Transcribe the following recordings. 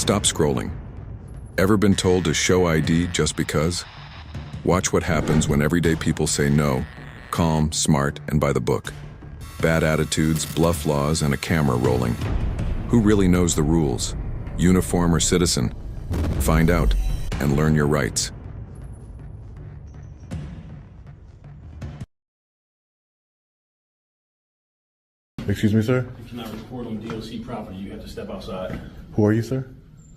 Stop scrolling. Ever been told to show ID just because? Watch what happens when everyday people say no, calm, smart, and by the book. Bad attitudes, bluff laws, and a camera rolling. Who really knows the rules? Uniform or citizen? Find out and learn your rights. Excuse me, sir? You cannot report on DOC property. You have to step outside. Who are you, sir?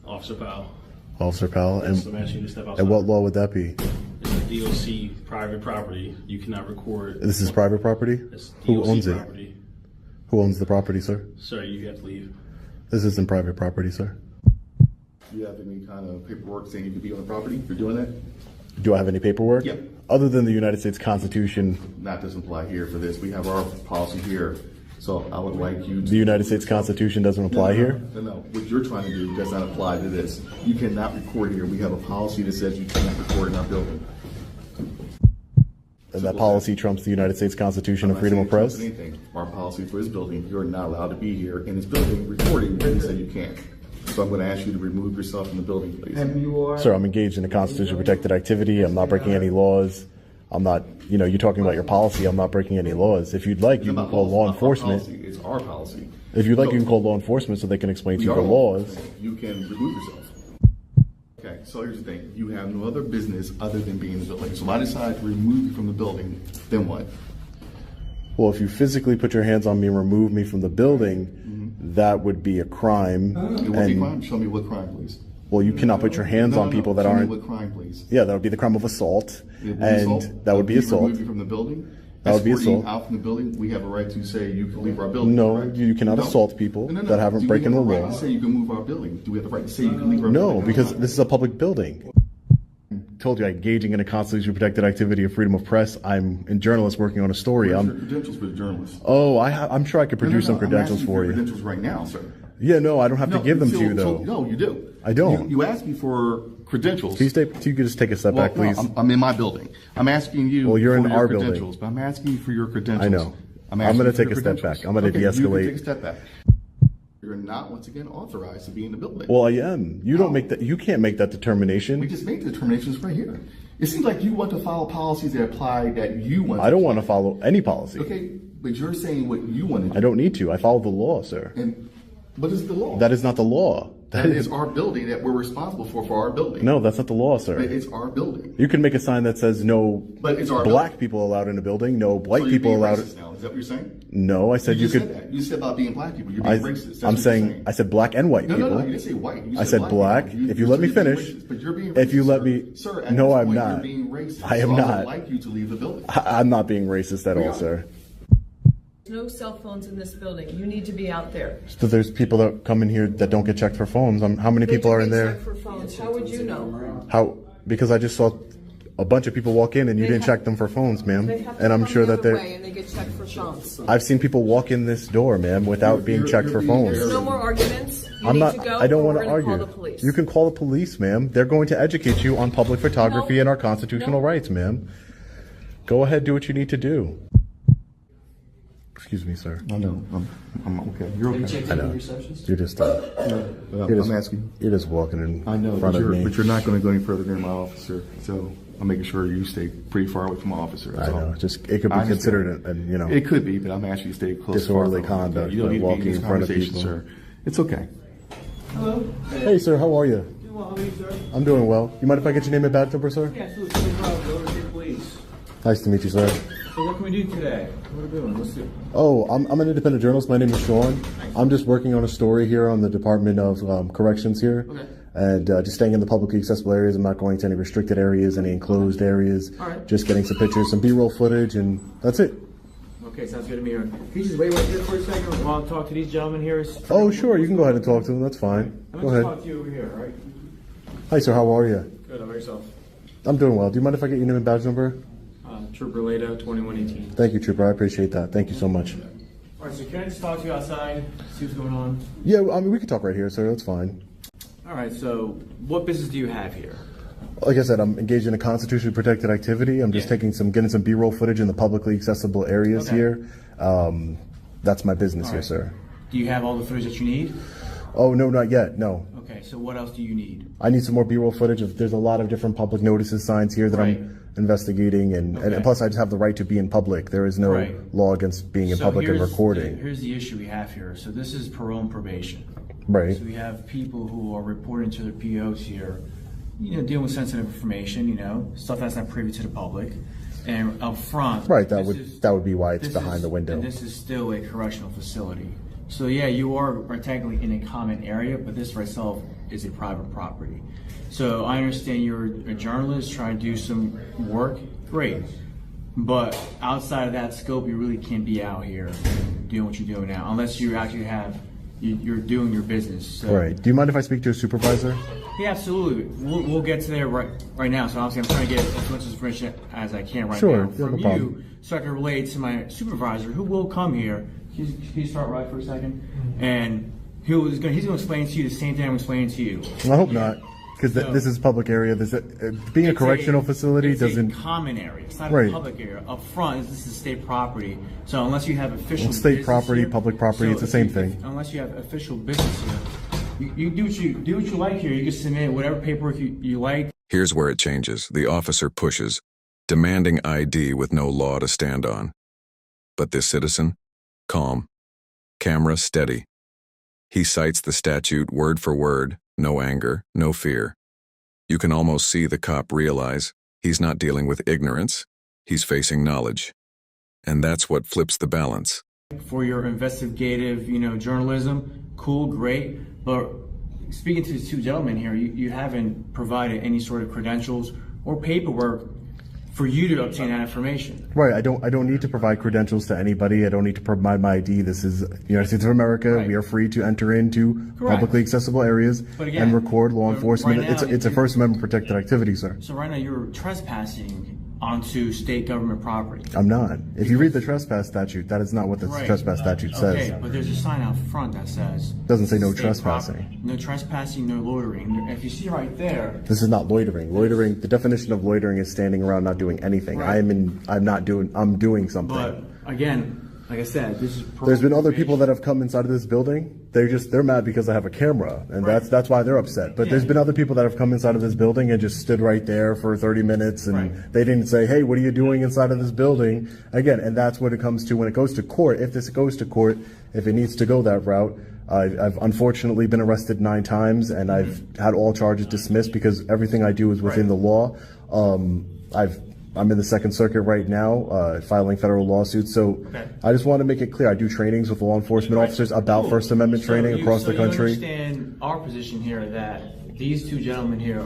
Officer Powell. Officer Powell. Yes, I'm asking you to step outside. And what law would that be? It's a DOC private property. You cannot record. This is private property? It's DOC Who owns property. it? Who owns the property, sir? Sir, you have to leave. This isn't private property, sir. Do you have any kind of paperwork saying you could be on the property for doing that? Do I have any paperwork? Yep. Other than the United States Constitution. Not doesn't apply here for this. We have our policy here. So I would like you to... The United States Constitution doesn't apply here? No. What you're trying to do does not apply to this. You cannot record here. We have a policy that says you can't record in our building. And that policy trumps the United States Constitution and freedom of press? Anything. Our policy for this building, you're not allowed to be here in this building recording when you say you can't. So I'm going to ask you to remove yourself from the building, please. Sir, I'm engaged in a constitution protected activity. I'm not breaking any laws. I'm not, you're talking about your policy. I'm not breaking any laws. If you'd like, you can call law enforcement. It's our policy. If you'd like, you can call law enforcement so they can explain to you the laws. You can remove yourself. Okay, so here's the thing. You have no other business other than being in the building. So if I decide to remove you from the building, then what? Well, if you physically put your hands on me and remove me from the building, that would be a crime. It would be a crime? Show me what crime, please. Well, you cannot put your hands on people that Show aren't. me what crime, please. Yeah, that would be the crime of assault. It would be And assault? that would be assault. Remove you from the building? That would be Escorting assault. out from the building, we have a right to say you can leave our building. No, correct? you cannot No. assault people No. that haven't Do we broken have the a right law. to say you can move our building? Do we have the right to say you can leave our building? No, because this is a public building. I told you I'm engaging in a constitution protected activity of freedom of press. I'm a journalist working on a story. Where's your credentials for the journalist? Oh, I'm sure I could produce some I'm credentials asking for you. Credentials right now, sir. Yeah, no, I don't have to give them to you though. No, you do. I don't. You asked me for credentials. Can you just take a step back, please? No, I'm in my building. I'm asking you Well, you're for in your our credentials, building. but I'm asking you for your credentials. I know. I'm asking gonna you for take your a step credentials. back. I'm gonna Okay, de-escalate. You can take a step back. You're not, once again, authorized to be in the building. Well, I am. You don't make that. You can't make that determination. We just made the determinations right here. It seems like you want to follow policies that apply that you want. I don't want to follow any policy. Okay, but you're saying what you want to do. I don't need to. I follow the law, sir. And what is the law? That is not the law. That is our building that we're responsible for our building. No, that's not the law, sir. It's our building. You can make a sign that says no But it's our black building. people allowed in a building, no white So you're people being allowed. racist now. Is that what you're saying? No, I said you just could. said that. You said about being black people. You're being racist. That's I'm what saying, you're saying. I said black and white No, people. you didn't say white. You I said black. people. If you let me said you're being finish, racist, but you're being if you racist, let sir. me, Sir, at no, this I'm point, not. You're being racist. I am so I not. would like you to leave the building. I'm not being racist at all, sir. No cell phones in this building. You need to be out there. So there's people that come in here that don't get checked for phones. How many people are in They do there? get checked for phones. How would you know? How? Because I just saw a bunch of people walk in and you They didn't have- check them for phones, ma'am. They have to And I'm come sure the that other they're. way and they get checked for phones. I've seen people walk in this door, ma'am, without being checked for phones. There's no more arguments. You I'm need not. to go. I don't or want we're to gonna argue. Call the police. You can call the police, ma'am. They're going to educate you on public photography No. and our constitutional No. rights, ma'am. Go ahead, do what you need to do. Excuse me, sir. I know. I'm okay. You're okay. I know. You're just. I'm asking. You're just walking in I know, front but of me. you're not going to go any further than my officer. So I'm making sure you stay pretty far away from my officer. I So know. Just it could be I understand. considered, and you know. It could be, but I'm asking you to stay close. Disorderly far from him, okay? conduct, You don't but need to be walking in this in front of conversation, people. sir. It's okay. Hello. Hey, sir. How are you? Doing well, how are you, sir? I'm doing well. You mind if I get your name and badge number, sir? Yeah, absolutely. No problem. Go to the police. Nice to meet you, sir. So what can we do today? What are we doing? Let's do. Oh, I'm an independent journalist. My name is Sean. I'm just working on a story here on the Department of Corrections here. Okay. And just staying in the publicly accessible areas. I'm not going to any restricted areas, any enclosed areas. All right. Just getting some pictures, some B-roll footage, and that's it. Okay, sounds good to me. Can you just wait right there for a second while I talk to these gentlemen here? Oh, sure. You can go ahead and talk to them. That's fine. I'm Go going to ahead. talk to you over here, all right? Hi, sir. How are you? Good, how about yourself? I'm doing well. Do you mind if I get your name and badge number? Trooper Lato, 2118. Thank you, Trooper. I appreciate that. Thank you so much. All right, so can I just talk to you outside, see what's going on? Yeah, I mean, we can talk right here, sir. That's fine. All right, so what business do you have here? Like I said, I'm engaged in a constitutionally protected activity. I'm just Yeah. getting some B-roll footage in the publicly accessible areas Okay. here. That's my business here, right. sir. Do you have all the footage that you need? Oh, no, not yet, no. Okay, so what else do you need? I need some more B-roll footage of, there's a lot of different public notices, signs here that Right. I'm investigating, and Okay. plus I just have the right to be in public. There is no Right. law against being in public and recording. Here's the issue we have here. So this is parole and probation. Right. So we have people who are reporting to their POs here, dealing with sensitive information, stuff that's not privy to the public. And up front. Right, that this would be why it's this behind is- the window. And this is still a correctional facility. So yeah, you are technically in a common area, but this for itself is a private property. So I understand you're a journalist trying to do some work, great. But outside of that scope, you really can't be out here doing what you're doing now, unless you actually you're doing your business. So, Right. Do you mind if I speak to a supervisor? yeah, absolutely. We'll get to there right now. So obviously, I'm trying to get as much information as I can right Sure, now no from problem. you, so I can relate to my supervisor, who will come here. Can you start right for a second? And he's going to explain to you the same thing I'm explaining to you. I hope not, because So- this is public area. Being a It's correctional facility it's doesn't. a common area. It's not Right. a public area. Up front, this is state property. So unless you have official Well, state business property, here- public property, it's the if same you- thing. Unless you have official business here, you do what you like here. You can submit whatever paperwork you like. Here's where it changes. The officer pushes, demanding ID with no law to stand on. But this citizen? Calm. Camera steady. He cites the statute word for word, no anger, no fear. You can almost see the cop realize he's not dealing with ignorance, he's facing knowledge. And that's what flips the balance. For your investigative, journalism, cool, great. But speaking to these two gentlemen here, you haven't provided any sort of credentials or paperwork for you to obtain that information. Right. I don't need to provide credentials to anybody. I don't need to provide my ID. This is the United States of America. Right. We are free to enter into Correct. publicly accessible areas But again, and record law right enforcement. now, It's a First Amendment protected activity, sir. So right now you're trespassing onto state government property. I'm not. If you read the trespass statute, that is not what the Right. trespass statute says. Okay, but there's a sign out front that says Doesn't say no state trespassing. property. No trespassing, no loitering. If you see right there, This is not loitering. Loitering. The definition of loitering is standing around not doing anything. Right. I'm doing something. but again, like I said, this is There's been other people that have come inside of this building. They're mad because I have a camera, and Right. that's why they're upset. But Yeah. there's been other people that have come inside of this building and just stood right there for 30 minutes, and Right. they didn't say, "Hey, what are you doing inside of this building?" Again, and that's what it comes to when it goes to court. If this goes to court, if it needs to go that route. I've unfortunately been arrested 9 times, and I've had all charges dismissed because everything I do is within the law. I'm in the Second Circuit right now, filing federal lawsuits. So Okay. I just want to make it clear, I do trainings with law enforcement officers about Cool. First Amendment training across the You country. understand our position here that these two gentlemen here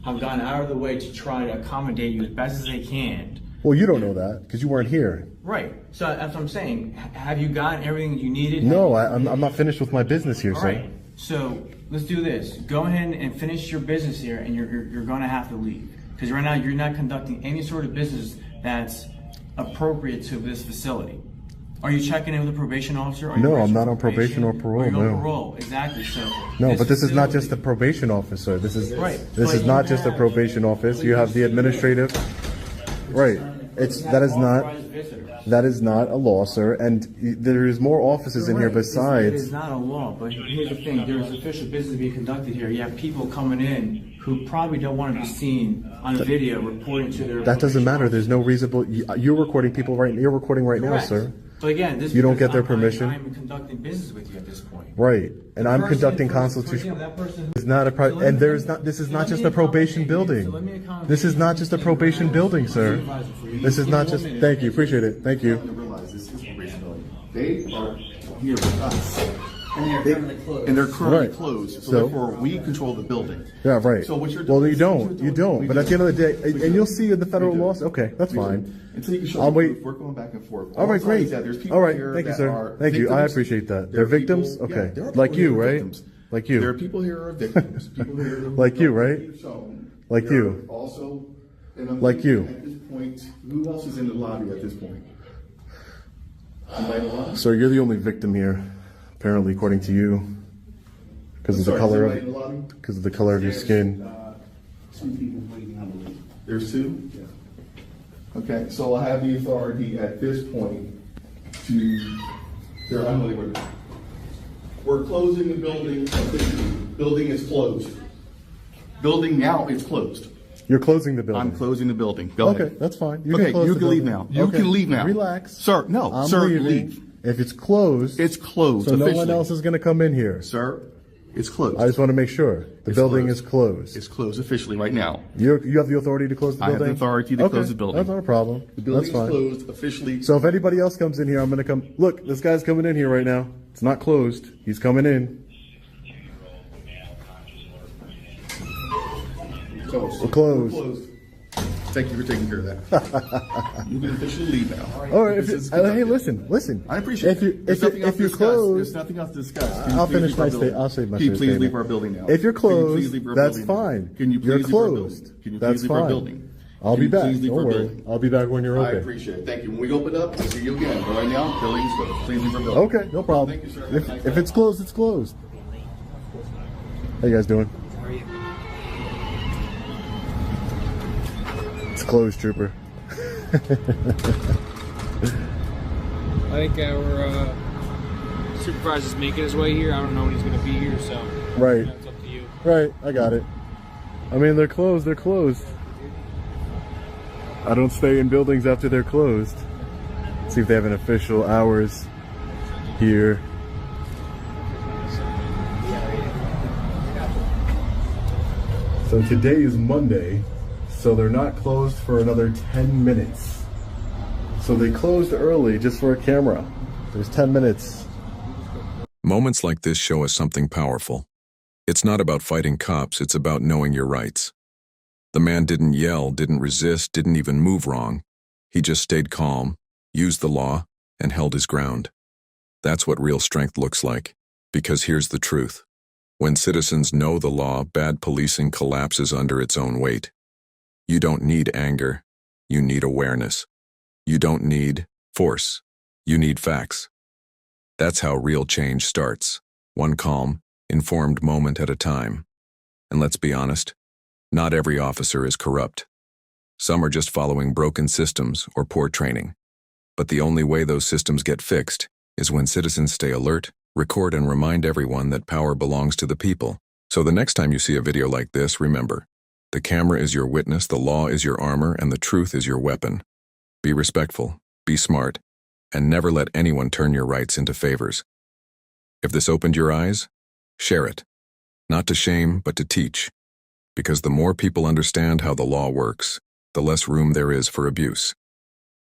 have gone out of the way to try to accommodate you as best as they can. Well, you don't know that because you weren't here. Right. So that's what I'm saying. Have you gotten everything you needed? No, I'm not finished with my business here, All sir. right. So let's do this. Go ahead and finish your business here, and you're going to have to leave because right now you're not conducting any sort of business that's appropriate to this facility. Are you checking in with a probation officer? Are you No, I'm registered not for on probation or parole, Are you no. on parole? Exactly. So No, but this is not just the facility- probation officer. This is Right. This But is you not just the have- probation office. You have the administrative. Right. Authorized visitors. That is not a law, sir. And there is more offices in here Right. It besides. is not a law, but here's the thing: there is official business being conducted here. You have people coming in who probably don't want to be seen on video reporting to their. That doesn't matter. There's no reasonable. You're recording people right. You're recording right now, Correct. sir. But again, this You don't get their because permission? I'm conducting business with you at this point. Right. And I'm Person- conducting for constitutional. example, that person who- It's not a So let me- and there is not. This is so not let just me a probation accommodate you. building. So let me accommodate This is you. not just a probation building, sir. This is not just. Thank you. Appreciate it. Thank you. You have to realize this is a probation building. They are here with us. And they're currently Right. closed, so So? therefore we control the building. Yeah, right. So what you're Well, doing you is- don't. You don't. We But at the end of the day, We and do. you'll see in the federal We do. laws. Okay, that's We do. fine. Until you can show I'll the wait. proof, we're going back and forth. All right, I'm sorry great. that there's people All right, here thank you, that sir. are Thank you. I victims. appreciate that. There are They're people- victims? yeah, Okay. there are Like people you, who are right? victims. Like you. There are people here who are victims. People here who Like you, don't right? believe shown. Like There you. are Also, and I'm Like thinking you. At this point, who else is in the lobby at this point? Anybody in the lobby? So you're the only victim here, apparently, according to you, because of the Sorry, color is anybody in the lobby? because of the color of your skin. Two people waiting, I believe. There's 2? Okay, so I have the authority at this point to, they're unwilling. We're closing the building officially. Building is closed. Building now is closed. You're closing the building. I'm closing the building. Go Okay, ahead. that's fine. Okay, close you the can leave building. now. You Okay, can leave now. Relax. Sir, no. I'm Sir, leaving. leave. If it's closed. It's closed So no one officially. else is going to come in here. Sir, it's closed. I just want to make sure. The building is closed. It's closed officially right now. You have the authority to close the I have building? the authority to close the building. That's not a problem. The building That's is fine. closed officially. So if anybody else comes in here, I'm going to come. Look, this guy's coming in here right now. It's not closed. He's coming in. Closed. We're closed. We're closed. Thank you for taking care of that. You can officially leave now. All right. This is conducted. Hey, listen. I appreciate it. There's nothing else if to you're discuss. closed, There's nothing else to discuss. Can you I'll please finish leave our my building? statement. I'll save my Can you please statement. leave our building now? If you're Can you please closed, leave our that's building now? fine. Can you please You're leave our closed. building? Can you That's please leave our fine. building? I'll Can be you back. please leave Don't our worry. building? I'll be back when you're I open. appreciate it. Thank you. When we open up, we'll see you again. But right now, building is closed. Please leave our building. Okay, no problem. Thank you, sir. If it's closed, it's closed. How you guys doing? It's closed, trooper. I think our supervisor's making his way here. I don't know when he's going to be here, so Right. it's up to you. Right, I got it. I mean, they're closed. They're closed. I don't stay in buildings after they're closed. See if they have an official hours here. So today is Monday, so they're not closed for another 10 minutes. So they closed early just for a camera. There's 10 minutes. Moments like this show us something powerful. It's not about fighting cops, it's about knowing your rights. The man didn't yell, didn't resist, didn't even move wrong. He just stayed calm, used the law, and held his ground. That's what real strength looks like. Because here's the truth. When citizens know the law, bad policing collapses under its own weight. You don't need anger. You need awareness. You don't need force. You need facts. That's how real change starts. One calm, informed moment at a time. And let's be honest, not every officer is corrupt. Some are just following broken systems or poor training. But the only way those systems get fixed is when citizens stay alert, record and remind everyone that power belongs to the people. So the next time you see a video like this, remember, the camera is your witness, the law is your armor, and the truth is your weapon. Be respectful, be smart, and never let anyone turn your rights into favors. If this opened your eyes, share it. Not to shame, but to teach. Because the more people understand how the law works, the less room there is for abuse.